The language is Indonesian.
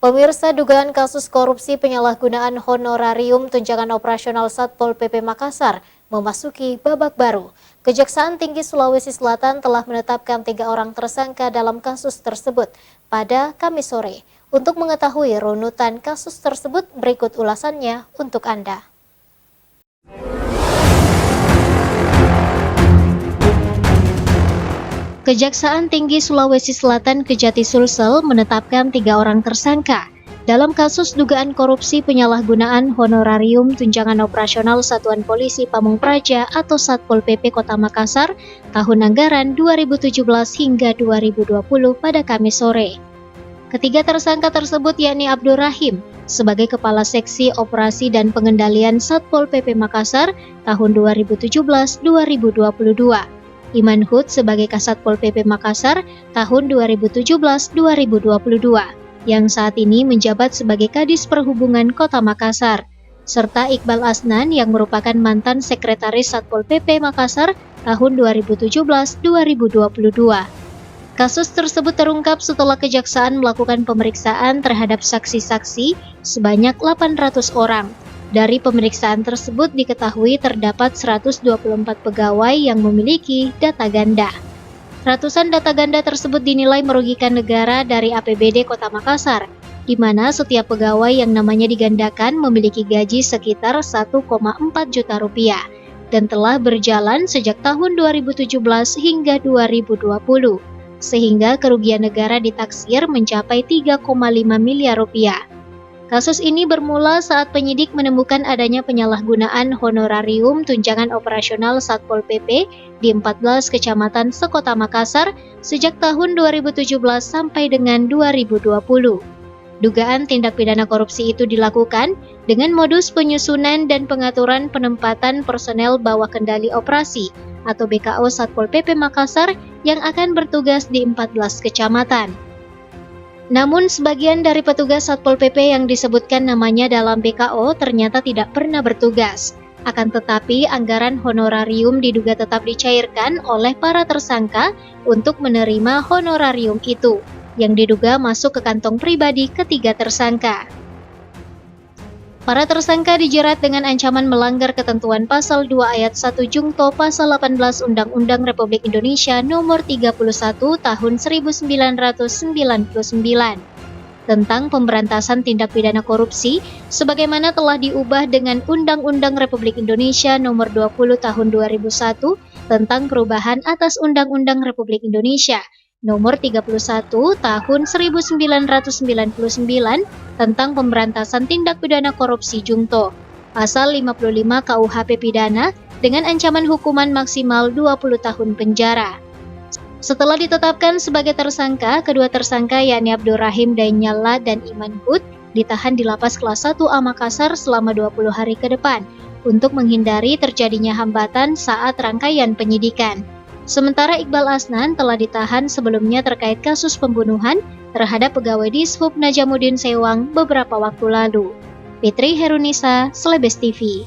Pemirsa, dugaan kasus korupsi penyalahgunaan honorarium tunjangan operasional Satpol PP Makassar memasuki babak baru. Kejaksaan Tinggi Sulawesi Selatan telah menetapkan 3 orang tersangka dalam kasus tersebut pada Kamis sore. Untuk mengetahui runutan kasus tersebut, berikut ulasannya untuk Anda. Kejaksaan Tinggi Sulawesi Selatan Kejati Sulsel menetapkan 3 orang tersangka dalam kasus dugaan korupsi penyalahgunaan honorarium tunjangan operasional Satuan Polisi Pamung Praja atau Satpol PP Kota Makassar tahun anggaran 2017 hingga 2020 pada Kamis sore. Ketiga tersangka tersebut yakni Abdur Rahim sebagai Kepala Seksi Operasi dan Pengendalian Satpol PP Makassar tahun 2017-2022. Iman Hud sebagai Kasatpol PP Makassar tahun 2017-2022 yang saat ini menjabat sebagai Kadis Perhubungan Kota Makassar, serta Iqbal Asnan yang merupakan mantan Sekretaris Satpol PP Makassar tahun 2017-2022. Kasus tersebut terungkap setelah Kejaksaan melakukan pemeriksaan terhadap saksi-saksi sebanyak 800 orang. Dari pemeriksaan tersebut diketahui terdapat 124 pegawai yang memiliki data ganda. Ratusan data ganda tersebut dinilai merugikan negara dari APBD Kota Makassar, di mana setiap pegawai yang namanya digandakan memiliki gaji sekitar 1,4 juta rupiah dan telah berjalan sejak tahun 2017 hingga 2020, sehingga kerugian negara ditaksir mencapai 3,5 miliar rupiah. Kasus ini bermula saat penyidik menemukan adanya penyalahgunaan honorarium tunjangan operasional Satpol PP di 14 kecamatan sekota Makassar sejak tahun 2017 sampai dengan 2020. Dugaan tindak pidana korupsi itu dilakukan dengan modus penyusunan dan pengaturan penempatan personel bawah kendali operasi atau BKO Satpol PP Makassar yang akan bertugas di 14 kecamatan. Namun sebagian dari petugas Satpol PP yang disebutkan namanya dalam BKO ternyata tidak pernah bertugas. Akan tetapi anggaran honorarium diduga tetap dicairkan oleh para tersangka untuk menerima honorarium itu, yang diduga masuk ke kantong pribadi ketiga tersangka. Para tersangka dijerat dengan ancaman melanggar ketentuan Pasal 2 Ayat 1 Jungto Pasal 18 Undang-Undang Republik Indonesia Nomor 31 Tahun 1999 tentang pemberantasan tindak pidana korupsi sebagaimana telah diubah dengan Undang-Undang Republik Indonesia Nomor 20 Tahun 2001 tentang perubahan atas Undang-Undang Republik Indonesia Nomor 31 Tahun 1999 tentang pemberantasan tindak pidana korupsi Jungto, Pasal 55 KUHP Pidana dengan ancaman hukuman maksimal 20 tahun penjara. Setelah ditetapkan sebagai tersangka, kedua tersangka yakni Abdur Rahim Dainyalla dan Iman Hud ditahan di Lapas Kelas 1A Makassar selama 20 hari ke depan untuk menghindari terjadinya hambatan saat rangkaian penyidikan. Sementara Iqbal Asnan telah ditahan sebelumnya terkait kasus pembunuhan terhadap pegawai Dishub Najamuddin Sewang beberapa waktu lalu. Fitri Herunisa, Slebes TV.